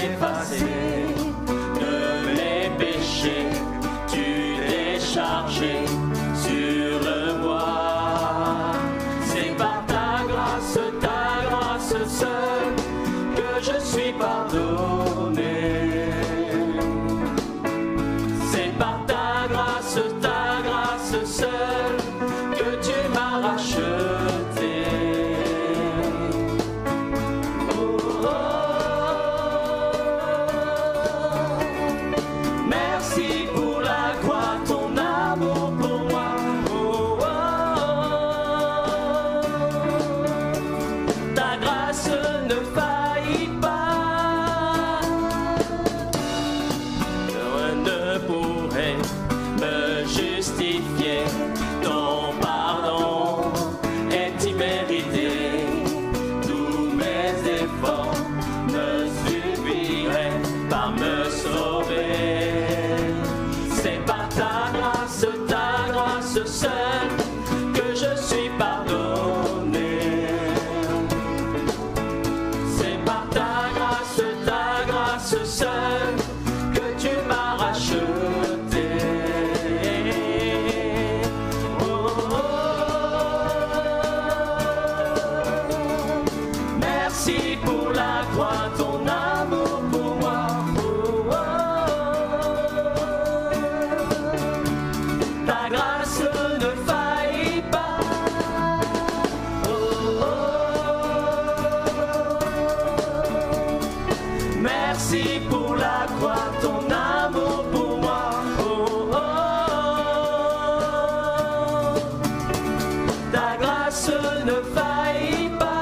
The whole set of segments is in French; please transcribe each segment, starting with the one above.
effacer de mes péchés. Tu t'es chargé sur le bois. C'est par ta grâce seule que je suis pardonné. C'est par ta grâce seule que tu m'as racheté. Oh, oh, oh. Merci pour la croix, ton amour pour moi. Oh, oh, oh. Ta grâce ne faillit pas. Rien ne pourrait me justifier. Ton pardon est immérité. Tous mes efforts ne suffiraient pas à me sauver. C'est par ta grâce seule que je suis pardonné. C'est par ta grâce seule que tu m'as racheté. Oh, oh, oh. Merci pour la croix, ton amour pour moi. Oh, oh, oh. Ta grâce ne faillit pas. Oh, oh, oh. Merci pour la croix, ton amour pour moi. Oh, oh, oh. Ta grâce ne faillit pas.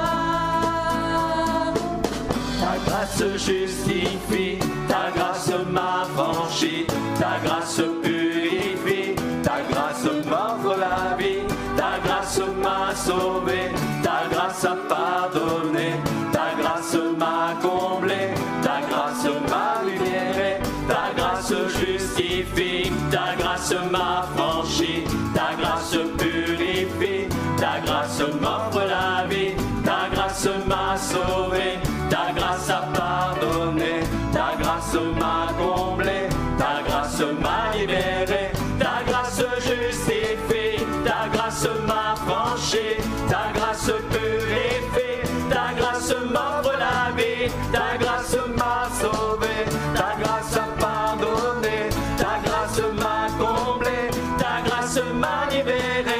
Ta grâce justifie, ta grâce m'affranchit, ta grâce purifie, ta grâce m'offre la vie, ta grâce m'a sauvé, ta grâce a pardonné, ta grâce m'a comblé, ta grâce m'a libéré, ta grâce justifie, ta grâce m'affranchit, ta grâce purifie, ta grâce m'offre la vie, ta grâce m'a sauvé, ta grâce a pardonné, ta grâce m'a comblé, ta grâce m'a libéré, ta grâce justifie, ta grâce m'a franchi, ta grâce purifie, ta grâce m'offre la vie, ta grâce m'a sauvé, ta grâce a pardonné, ta grâce m'a comblé, ta grâce m'a libéré.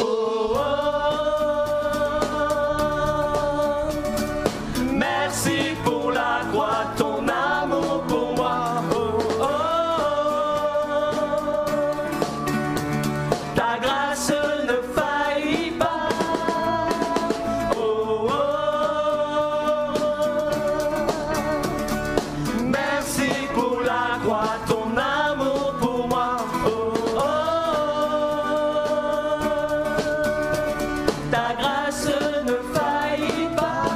Oh, oh, oh. Merci pour la croix, ton amour pour moi. Oh, oh, oh. Ta grâce ne faillit pas. Oh, oh, oh. Merci pour la croix, ton amour pour moi. Oh, oh, oh. Ta grâce ne faillit pas.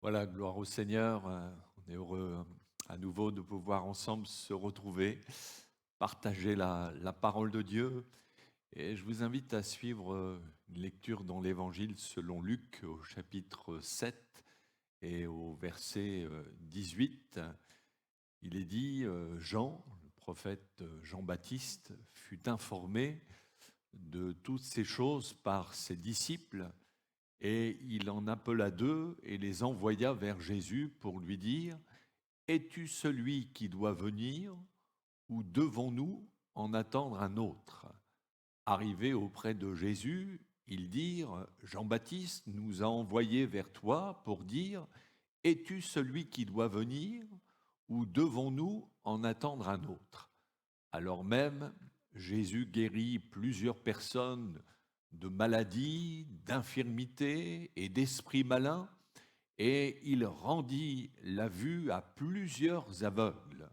Voilà, gloire au Seigneur. On est heureux à nouveau de pouvoir ensemble se retrouver, partager la parole de Dieu. Et je vous invite à suivre une lecture dans l'Évangile selon Luc au chapitre 7 et au verset 18. Il est dit, Jean, le prophète Jean-Baptiste, fut informé de toutes ces choses par ses disciples. Et il en appela 2 et les envoya vers Jésus pour lui dire, « Es-tu celui qui doit venir ou devons-nous en attendre un autre ?» Arrivés auprès de Jésus, ils dirent, « Jean-Baptiste nous a envoyés vers toi pour dire, « Es-tu celui qui doit venir ou devons-nous en attendre un autre ?» Alors même, Jésus guérit plusieurs personnes de maladies, d'infirmités et d'esprits malins, et il rendit la vue à plusieurs aveugles.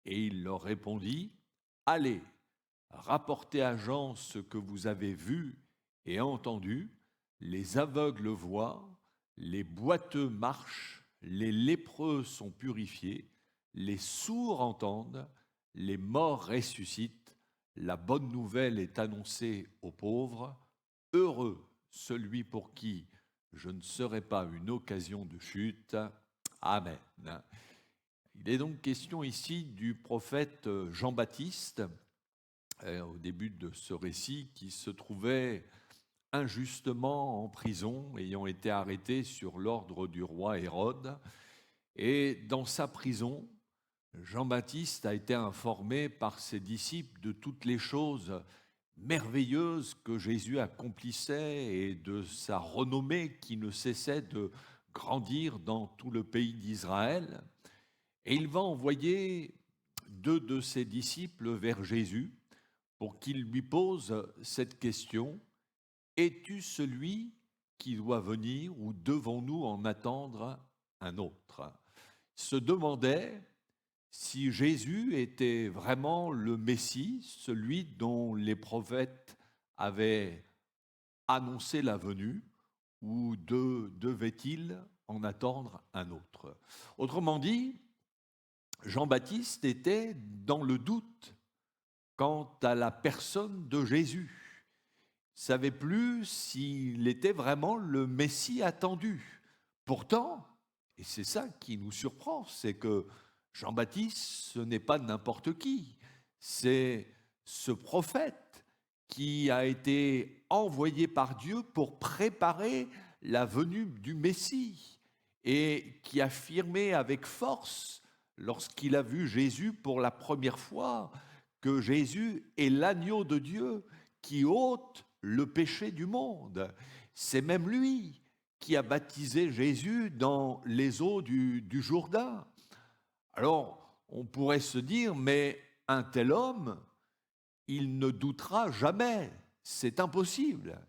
Et il leur répondit, « Allez, rapportez à Jean ce que vous avez vu et entendu, les aveugles voient, les boiteux marchent, les lépreux sont purifiés, les sourds entendent, les morts ressuscitent, la bonne nouvelle est annoncée aux pauvres. Heureux celui pour qui je ne serai pas une occasion de chute. Amen. Il est donc question ici du prophète Jean-Baptiste, au début de ce récit, qui se trouvait injustement en prison, ayant été arrêté sur l'ordre du roi Hérode. Et dans sa prison, Jean-Baptiste a été informé par ses disciples de toutes les choses merveilleuses que Jésus accomplissait et de sa renommée qui ne cessait de grandir dans tout le pays d'Israël. Et il va envoyer 2 de ses disciples vers Jésus pour qu'il lui pose cette question: es-tu celui qui doit venir ou devons-nous en attendre un autre? Il se demandait si Jésus était vraiment le Messie, celui dont les prophètes avaient annoncé la venue, ou devait-il en attendre un autre? Autrement dit, Jean-Baptiste était dans le doute quant à la personne de Jésus. Il ne savait plus s'il était vraiment le Messie attendu. Pourtant, et c'est ça qui nous surprend, c'est que Jean-Baptiste, ce n'est pas n'importe qui, c'est ce prophète qui a été envoyé par Dieu pour préparer la venue du Messie et qui affirmait avec force, lorsqu'il a vu Jésus pour la première fois, que Jésus est l'agneau de Dieu qui ôte le péché du monde. C'est même lui qui a baptisé Jésus dans les eaux du Jourdain. Alors, on pourrait se dire, mais un tel homme, il ne doutera jamais, c'est impossible.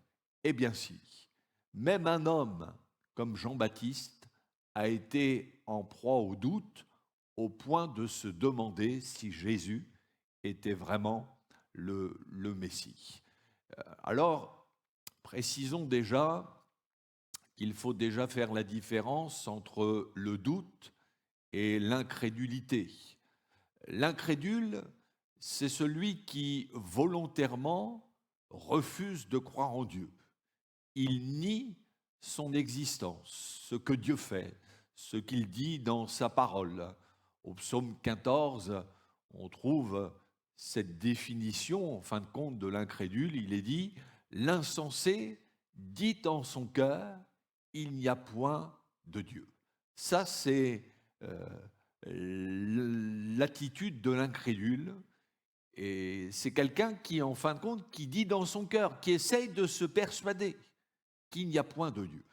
Eh bien si, même un homme comme Jean-Baptiste a été en proie au doute, au point de se demander si Jésus était vraiment le Messie. Alors, précisons déjà qu'il faut déjà faire la différence entre le doute et l'incrédulité. L'incrédule, c'est celui qui volontairement refuse de croire en Dieu. Il nie son existence, ce que Dieu fait, ce qu'il dit dans sa parole. Au psaume 14, on trouve cette définition, en fin de compte, de l'incrédule. Il est dit « L'insensé dit en son cœur, il n'y a point de Dieu ». Ça, c'est l'attitude de l'incrédule. Et c'est quelqu'un qui, en fin de compte, qui dit dans son cœur, qui essaye de se persuader qu'il n'y a point de Dieu.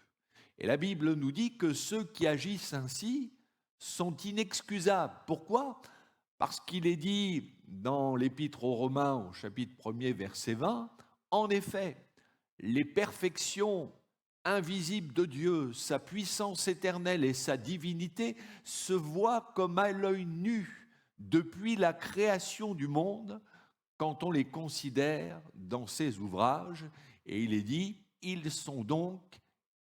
Et la Bible nous dit que ceux qui agissent ainsi sont inexcusables. Pourquoi ? Parce qu'il est dit dans l'Épître aux Romains, au chapitre 1er, verset 20, « En effet, les perfections invisibles de Dieu, sa puissance éternelle et sa divinité se voient comme à l'œil nu depuis la création du monde, quand on les considère dans ses ouvrages. » Et il est dit, « Ils sont donc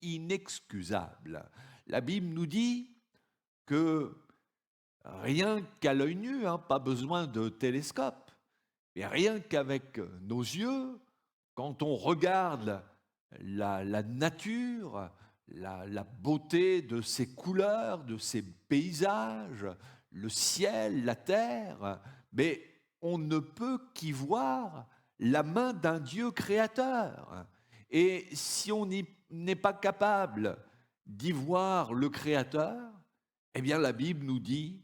inexcusables. » La Bible nous dit que rien qu'à l'œil nu, pas besoin de télescope, mais rien qu'avec nos yeux, quand on regarde la nature, la beauté de ses couleurs, de ses paysages, le ciel, la terre, mais on ne peut qu'y voir la main d'un Dieu créateur. Et si on n'est pas capable d'y voir le Créateur, eh bien la Bible nous dit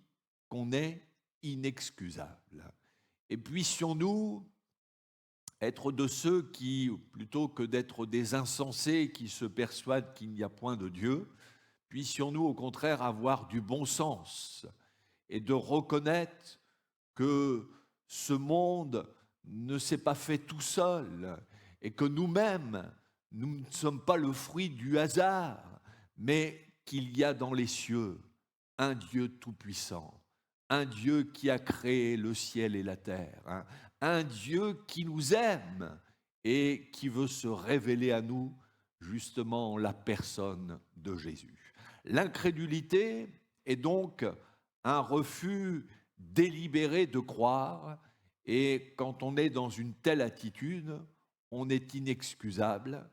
qu'on est inexcusable. Et puissions-nous être de ceux qui, plutôt que d'être des insensés qui se persuadent qu'il n'y a point de Dieu, puissions-nous au contraire avoir du bon sens et de reconnaître que ce monde ne s'est pas fait tout seul et que nous-mêmes, nous ne sommes pas le fruit du hasard, mais qu'il y a dans les cieux un Dieu tout-puissant, un Dieu qui a créé le ciel et la terre, un Dieu qui nous aime et qui veut se révéler à nous justement en la personne de Jésus. L'incrédulité est donc un refus délibéré de croire, et quand on est dans une telle attitude, on est inexcusable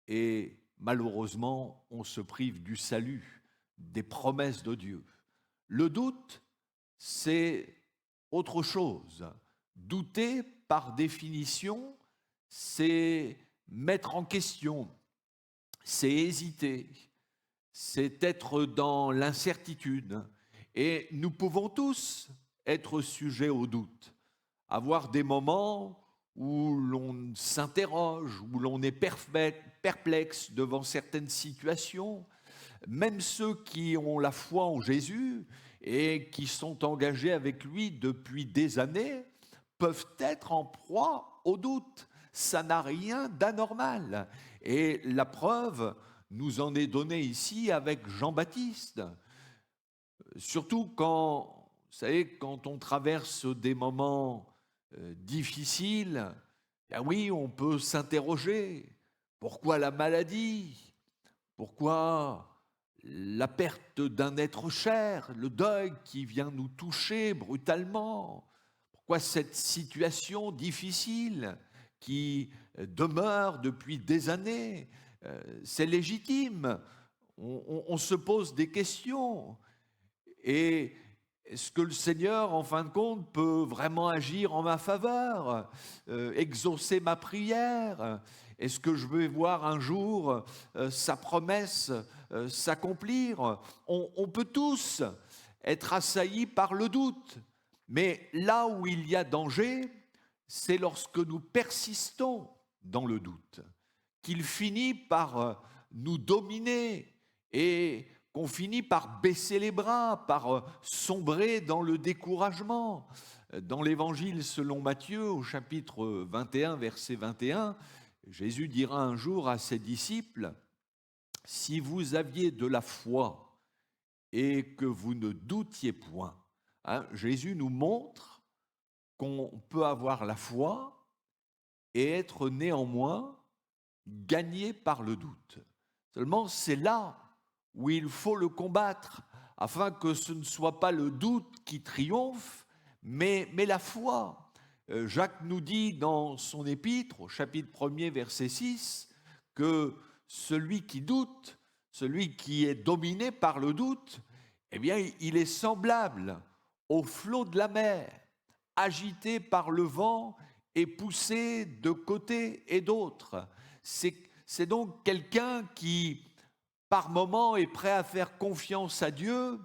et malheureusement, on se prive du salut, des promesses de Dieu. Le doute, c'est autre chose. Douter, par définition, c'est mettre en question, c'est hésiter, c'est être dans l'incertitude. Et nous pouvons tous être sujets au doute, avoir des moments où l'on s'interroge, où l'on est perplexe devant certaines situations. Même ceux qui ont la foi en Jésus et qui sont engagés avec lui depuis des années peuvent être en proie au doute. Ça n'a rien d'anormal. Et la preuve nous en est donnée ici avec Jean-Baptiste. Surtout quand, vous savez, quand on traverse des moments difficiles, ben oui, on peut s'interroger. Pourquoi la maladie? Pourquoi la perte d'un être cher, le deuil qui vient nous toucher brutalement? Pourquoi cette situation difficile qui demeure depuis des années? C'est légitime, on se pose des questions. Et est-ce que le Seigneur, en fin de compte, peut vraiment agir en ma faveur, exaucer ma prière? Est-ce que je vais voir un jour sa promesse s'accomplir? On peut tous être assaillis par le doute, mais là où il y a danger, c'est lorsque nous persistons dans le doute, qu'il finit par nous dominer et qu'on finit par baisser les bras, par sombrer dans le découragement. Dans l'Évangile selon Matthieu, au chapitre 21, verset 21, Jésus dira un jour à ses disciples, « Si vous aviez de la foi et que vous ne doutiez point », Jésus nous montre qu'on peut avoir la foi et être néanmoins gagné par le doute. Seulement, c'est là où il faut le combattre, afin que ce ne soit pas le doute qui triomphe, mais la foi. Jacques nous dit dans son épître, au chapitre 1er, verset 6, que celui qui doute, celui qui est dominé par le doute, eh bien, il est semblable au flot de la mer, agité par le vent et poussé de côté et d'autre. C'est donc quelqu'un qui, par moments, est prêt à faire confiance à Dieu,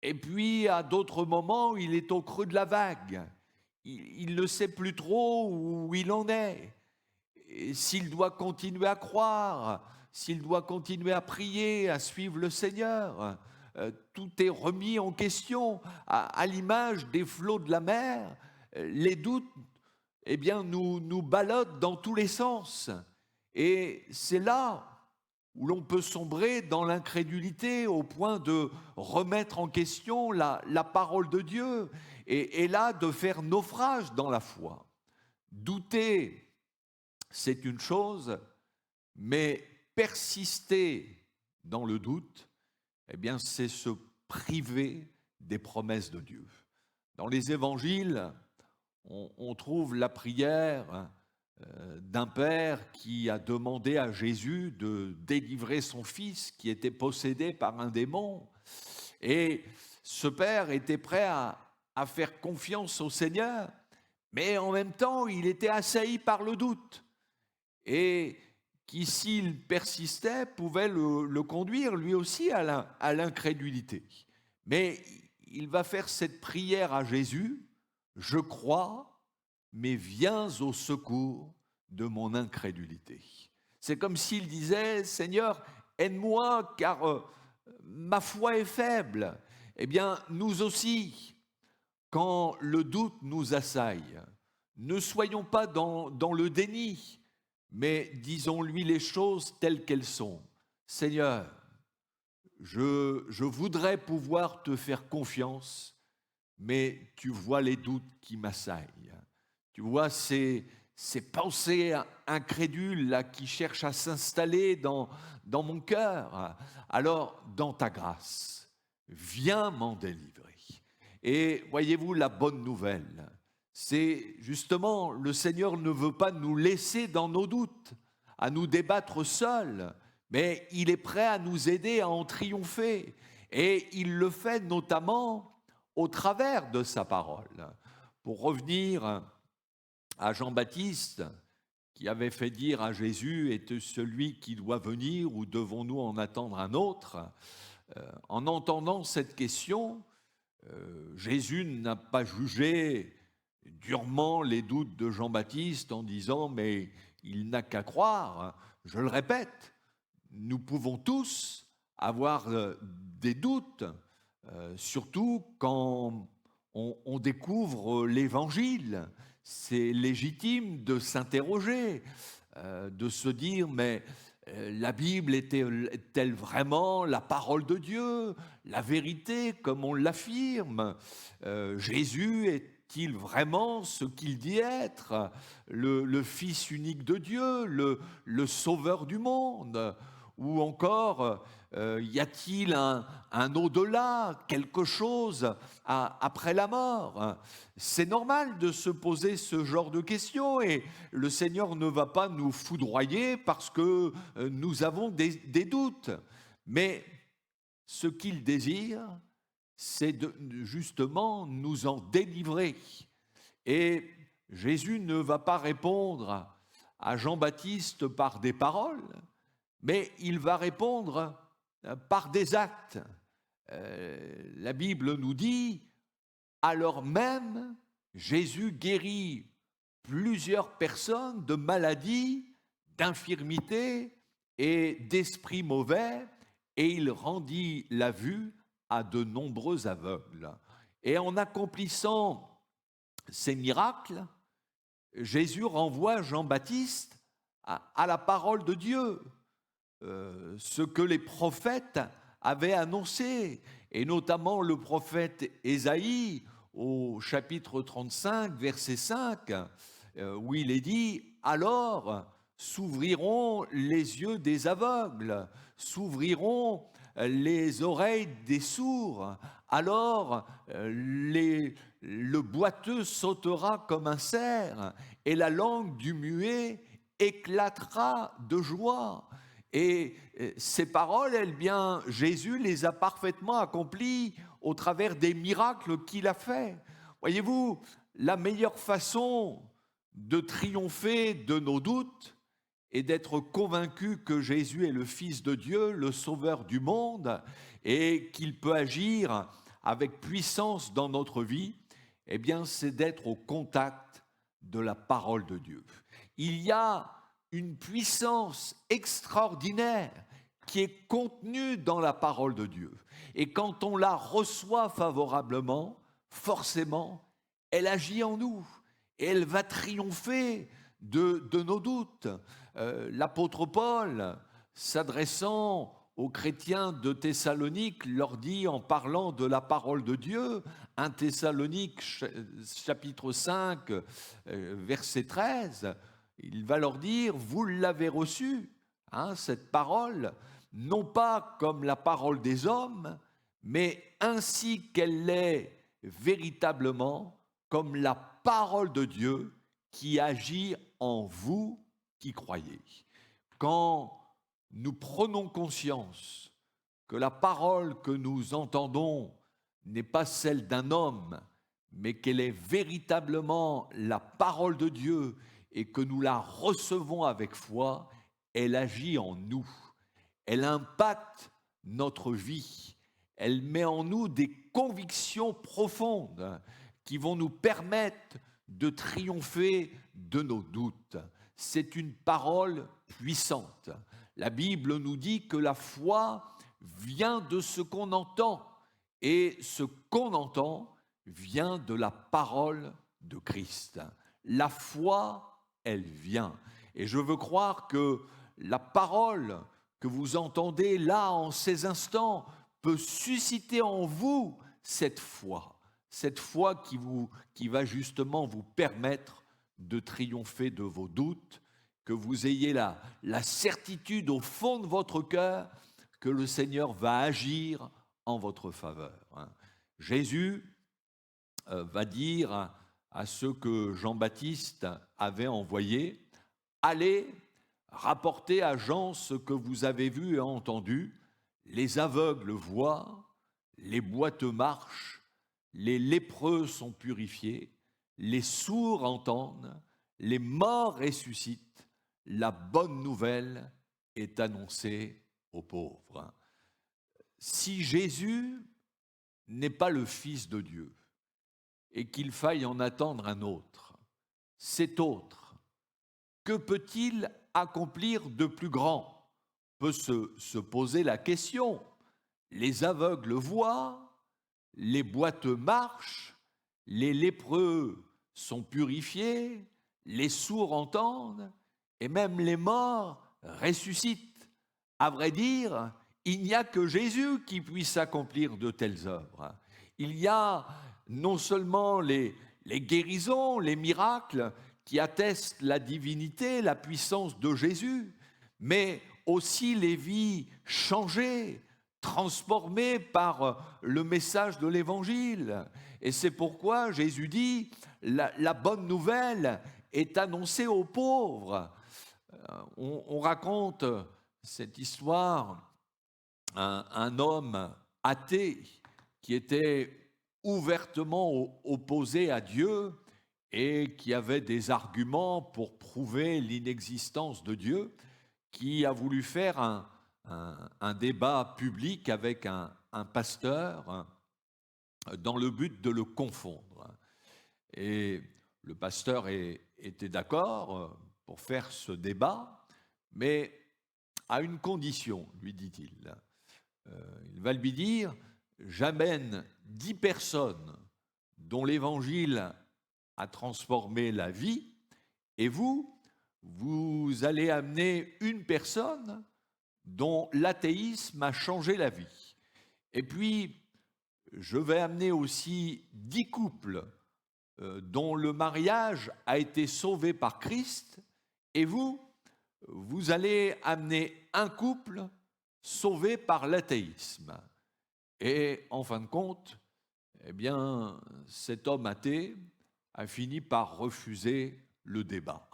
et puis à d'autres moments, il est au creux de la vague. Il ne sait plus trop où il en est. Et s'il doit continuer à croire, s'il doit continuer à prier, à suivre le Seigneur, tout est remis en question. À l'image des flots de la mer, les doutes, eh bien, nous ballottent dans tous les sens. Et c'est là où l'on peut sombrer dans l'incrédulité au point de remettre en question la parole de Dieu et là de faire naufrage dans la foi. Douter, c'est une chose, mais persister dans le doute, eh bien, c'est se priver des promesses de Dieu. Dans les évangiles, on trouve la prière d'un père qui a demandé à Jésus de délivrer son fils qui était possédé par un démon. Et ce père était prêt à faire confiance au Seigneur, mais en même temps, il était assailli par le doute. Et qui, s'il persistait, pouvait le conduire lui aussi à l'incrédulité. Mais il va faire cette prière à Jésus, « Je crois, mais viens au secours de mon incrédulité. » C'est comme s'il disait, « Seigneur, aide-moi, car ma foi est faible. » Eh bien, nous aussi, quand le doute nous assaille, ne soyons pas dans le déni, mais disons-lui les choses telles qu'elles sont. « Seigneur, je voudrais pouvoir te faire confiance, mais tu vois les doutes qui m'assaillent. Tu vois ces pensées incrédules là, qui cherchent à s'installer dans mon cœur. Alors, dans ta grâce, viens m'en délivrer. » Et voyez-vous, la bonne nouvelle, c'est justement, le Seigneur ne veut pas nous laisser dans nos doutes. à nous débattre seul, mais il est prêt à nous aider à en triompher. Et il le fait notamment au travers de sa parole. Pour revenir à Jean-Baptiste, qui avait fait dire à Jésus, « Es-tu celui qui doit venir ou devons-nous en attendre un autre ?» En entendant cette question, Jésus n'a pas jugé durement les doutes de Jean-Baptiste en disant « Mais il n'a qu'à croire ». Je le répète, nous pouvons tous avoir des doutes, surtout quand on découvre l'Évangile. C'est légitime de s'interroger, de se dire, mais la Bible est-elle vraiment la parole de Dieu, la vérité comme on l'affirme? Jésus est-il vraiment ce qu'il dit être, le Fils unique de Dieu, le Sauveur du monde? Ou encore, y a-t-il un au-delà, quelque chose après la mort? C'est normal de se poser ce genre de questions et le Seigneur ne va pas nous foudroyer parce que nous avons des doutes. Mais ce qu'il désire, c'est justement nous en délivrer. Et Jésus ne va pas répondre à Jean-Baptiste par des paroles, mais il va répondre par des actes. La Bible nous dit, alors même, Jésus guérit plusieurs personnes de maladies, d'infirmités et d'esprits mauvais, et il rendit la vue à de nombreux aveugles. Et en accomplissant ces miracles, Jésus renvoie Jean-Baptiste à la parole de Dieu, ce que les prophètes avaient annoncé, et notamment le prophète Ésaïe au chapitre 35, verset 5, où il est dit « Alors s'ouvriront les yeux des aveugles, s'ouvriront les oreilles des sourds, alors le boiteux sautera comme un cerf, et la langue du muet éclatera de joie. » Et ces paroles, Jésus les a parfaitement accomplies au travers des miracles qu'il a faits. Voyez-vous, la meilleure façon de triompher de nos doutes est d'être convaincu que Jésus est le Fils de Dieu, le Sauveur du monde, et qu'il peut agir avec puissance dans notre vie, c'est d'être au contact de la parole de Dieu. Il y a une puissance extraordinaire qui est contenue dans la parole de Dieu. Et quand on la reçoit favorablement, forcément, elle agit en nous et elle va triompher de nos doutes. L'apôtre Paul, s'adressant aux chrétiens de Thessalonique, leur dit en parlant de la parole de Dieu, 1 Thessalonique chapitre 5, verset 13, il va leur dire, vous l'avez reçue, cette parole, non pas comme la parole des hommes, mais ainsi qu'elle l'est véritablement, comme la parole de Dieu qui agit en vous qui croyez. Quand nous prenons conscience que la parole que nous entendons n'est pas celle d'un homme, mais qu'elle est véritablement la parole de Dieu et que nous la recevons avec foi, elle agit en nous. Elle impacte notre vie. Elle met en nous des convictions profondes qui vont nous permettre de triompher de nos doutes. C'est une parole puissante. La Bible nous dit que la foi vient de ce qu'on entend et ce qu'on entend vient de la parole de Christ. La foi, elle vient. Et je veux croire que la parole que vous entendez là en ces instants peut susciter en vous cette foi qui va justement vous permettre de triompher de vos doutes, que vous ayez la certitude au fond de votre cœur que le Seigneur va agir en votre faveur. Jésus va dire à ceux que Jean-Baptiste avait envoyés, « Allez, rapportez à Jean ce que vous avez vu et entendu. Les aveugles voient, les boiteux marchent, les lépreux sont purifiés, les sourds entendent, les morts ressuscitent, la bonne nouvelle est annoncée aux pauvres. Si Jésus n'est pas le Fils de Dieu et qu'il faille en attendre un autre, cet autre, que peut-il accomplir de plus grand? Peut se poser la question. Les aveugles voient, les boiteux marchent, les lépreux sont purifiés, les sourds entendent, et même les morts ressuscitent. À vrai dire, il n'y a que Jésus qui puisse accomplir de telles œuvres. Il y a non seulement les guérisons, les miracles qui attestent la divinité, la puissance de Jésus, mais aussi les vies changées, transformées par le message de l'Évangile. Et c'est pourquoi Jésus dit, la bonne nouvelle est annoncée aux pauvres. On raconte cette histoire, un homme athée qui était ouvertement opposé à Dieu et qui avait des arguments pour prouver l'inexistence de Dieu, qui a voulu faire un débat public avec un pasteur dans le but de le confondre. Et le pasteur était d'accord pour faire ce débat, mais à une condition, lui dit-il. Il va lui dire, j'amène 10 personnes dont l'évangile a transformé la vie, et vous allez amener une personne dont l'athéisme a changé la vie. Et puis, je vais amener aussi 10 couples dont le mariage a été sauvé par Christ, et vous allez amener un couple sauvé par l'athéisme. Et en fin de compte, eh bien, cet homme athée a fini par refuser le débat.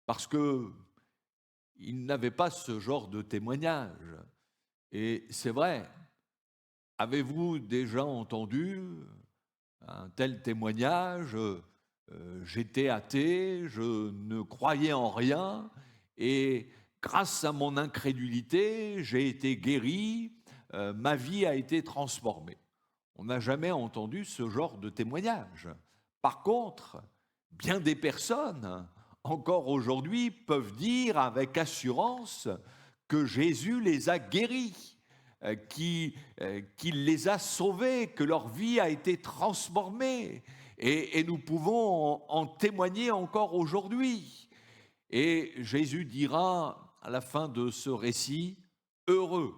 Parce qu'il n'avait pas ce genre de témoignage. Et c'est vrai, avez-vous déjà entendu un tel témoignage? J'étais athée, je ne croyais en rien, et grâce à mon incrédulité, j'ai été guéri, ma vie a été transformée. On n'a jamais entendu ce genre de témoignage. Par contre, bien des personnes, encore aujourd'hui, peuvent dire avec assurance que Jésus les a guéris, qu'il les a sauvés, que leur vie a été transformée. Et nous pouvons en témoigner encore aujourd'hui. Et Jésus dira à la fin de ce récit, « Heureux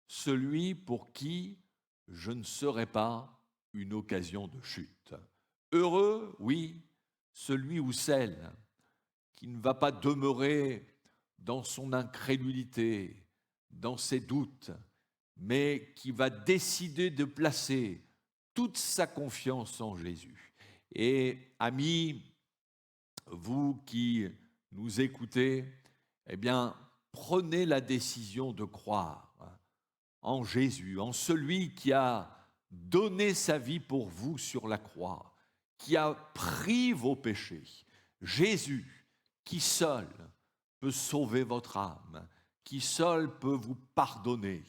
celui pour qui je ne serai pas une occasion de chute. » Heureux, oui, celui ou celle qui ne va pas demeurer dans son incrédulité, dans ses doutes, mais qui va décider de placer toute sa confiance en Jésus. Et amis, vous qui nous écoutez, eh bien, prenez la décision de croire en Jésus, en celui qui a donné sa vie pour vous sur la croix, qui a pris vos péchés. Jésus, qui seul peut sauver votre âme, qui seul peut vous pardonner,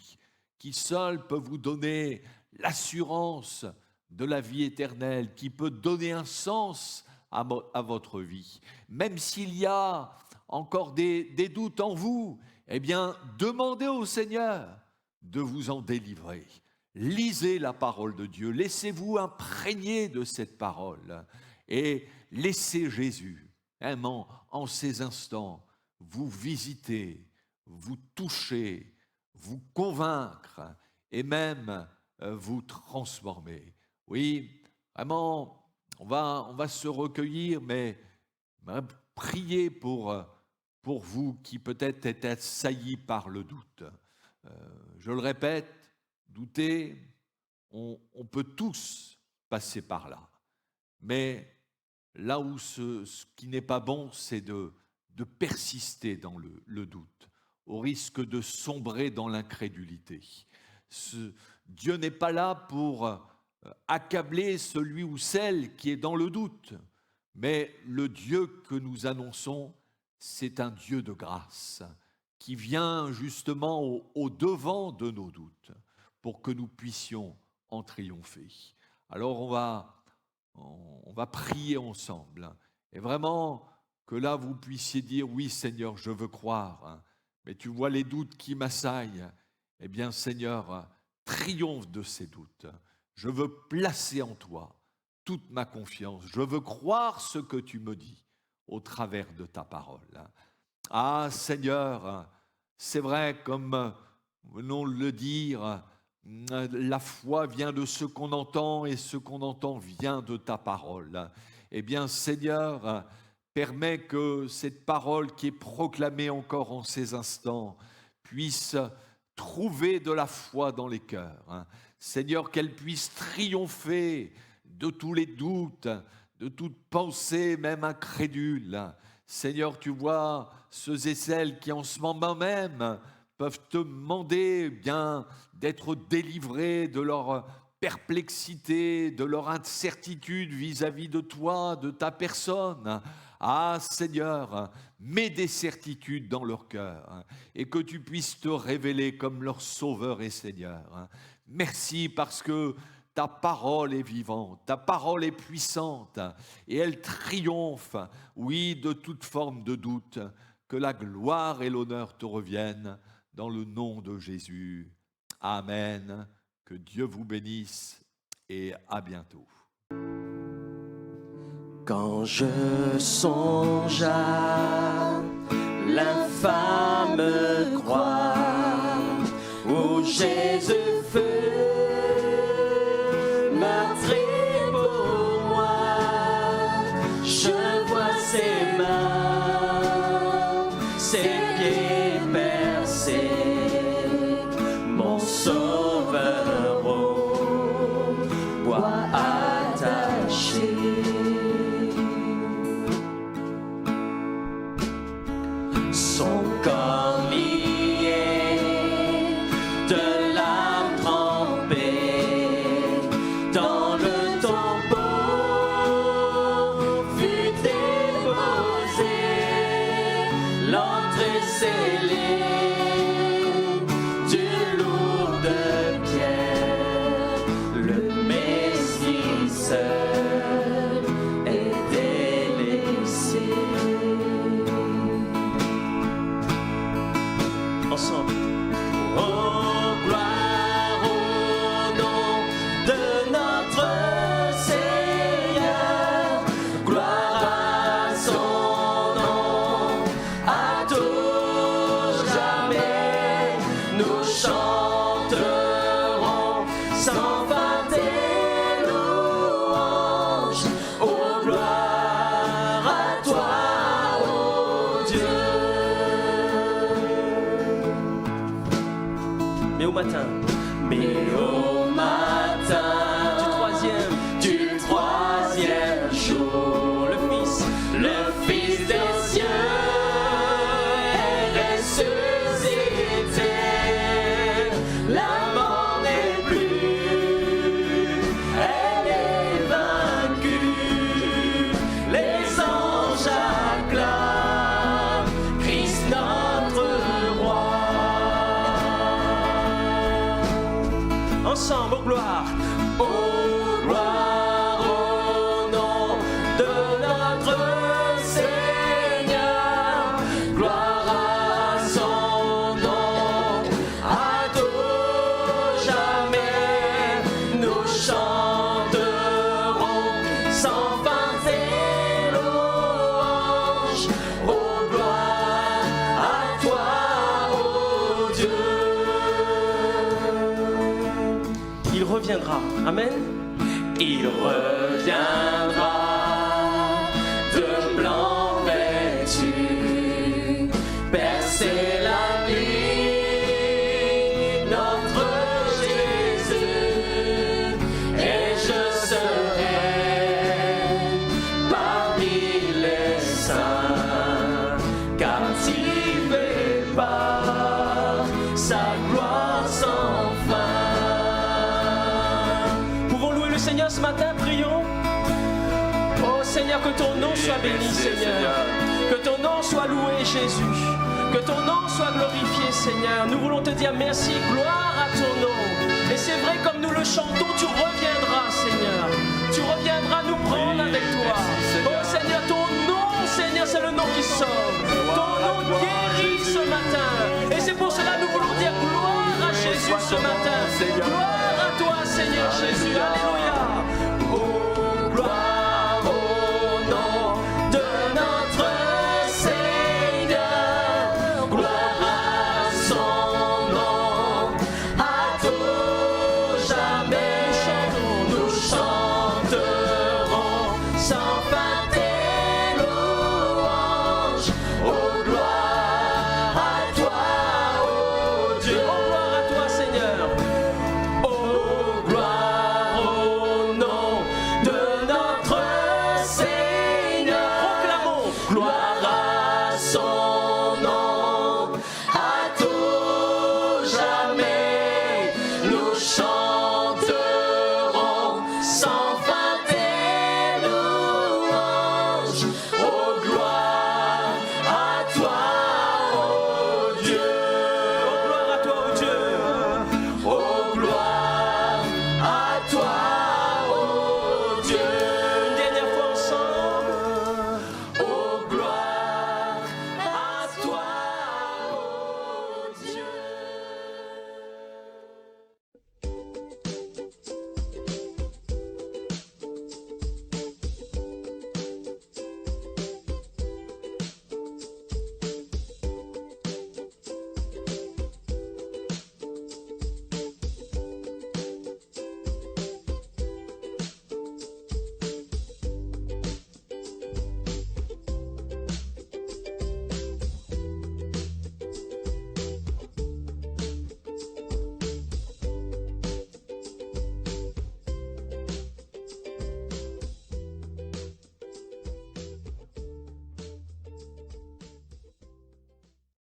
qui seul peut vous donner l'assurance de la vie éternelle, qui peut donner un sens à votre vie. Même s'il y a encore des doutes en vous, eh bien, demandez au Seigneur de vous en délivrer. Lisez la parole de Dieu, laissez-vous imprégner de cette parole et laissez Jésus, vraiment, en ces instants, vous visiter, vous toucher, vous convaincre et même vous transformer. Oui, vraiment, on va se recueillir, mais priez pour vous qui peut-être êtes assaillis par le doute. Je le répète, douter, on peut tous passer par là. Mais là où ce qui n'est pas bon, c'est persister dans le doute, au risque de sombrer dans l'incrédulité. Dieu n'est pas là pour accabler celui ou celle qui est dans le doute, mais le Dieu que nous annonçons, c'est un Dieu de grâce qui vient justement au devant de nos doutes pour que nous puissions en triompher. Alors on va prier ensemble et vraiment que là vous puissiez dire oui Seigneur, je veux croire, mais tu vois les doutes qui m'assaillent. Eh bien Seigneur, triomphe de ces doutes. Je veux placer en toi toute ma confiance. Je veux croire ce que tu me dis au travers de ta parole. Ah Seigneur, c'est vrai, comme nous venons de le dire, la foi vient de ce qu'on entend et ce qu'on entend vient de ta parole. Eh bien Seigneur, permets que cette parole qui est proclamée encore en ces instants puisse trouver de la foi dans les cœurs. Seigneur, qu'elle puisse triompher de tous les doutes, de toute pensée, même incrédule. Seigneur, tu vois ceux et celles qui en ce moment même peuvent te demander bien d'être délivrés de leur perplexité, de leur incertitude vis-à-vis de toi, de ta personne. Ah Seigneur, mets des certitudes dans leur cœur et que tu puisses te révéler comme leur Sauveur et Seigneur. Merci parce que ta parole est vivante, ta parole est puissante et elle triomphe, oui, de toute forme de doute. Que la gloire et l'honneur te reviennent dans le nom de Jésus. Amen. Que Dieu vous bénisse et à bientôt. Quand je songe à l'infâme croix où Jésus fut meurtri pour moi, je vois ses mains, ses pieds percés, mon Sauveur au bois attaché. Son corps lié, de l'âme trempée, dans le tombeau fut déposé, l'entrée scellée d'une lourde pierre, le Messie seul est délaissé. Ensemble. Oh, gloire au nom de notre Seigneur, gloire à son nom, à tout jamais, nous chanterons sans fin tes louanges. Oh, gloire à toi, ô Dieu. Mais au matin, du troisième jour, le Fils des cieux est ressuscité. La mort n'est plus, elle est vaincue. Les anges acclament Christ notre roi. Ensemble, aux gloires, au nom de notre Seigneur, gloire à son nom, à tout jamais, nous chanterons sans fin tes louanges. Oh, gloire à toi, ô Dieu. Il reviendra, amen. Il reviendra de blanc vêtu, percer la nuit, notre Jésus, et je serai parmi les saints gloire sans fin. Pouvons louer le Seigneur ce matin, prions. Oh Seigneur, que ton nom soit béni, Seigneur. Que ton nom soit loué, Jésus. Que ton nom soit glorifié, Seigneur. Nous voulons te dire merci, gloire à ton nom. Et c'est vrai, comme nous le chantons, tu reviendras, Seigneur. Tu reviendras nous prendre avec toi. Oh Seigneur, ton nom, Seigneur, c'est le nom qui sauve. Ton nom guérit ce matin. Et c'est pour cela que nous voulons dire gloire à Jésus ce matin. Gloire à toi, Seigneur Jésus. Alléluia.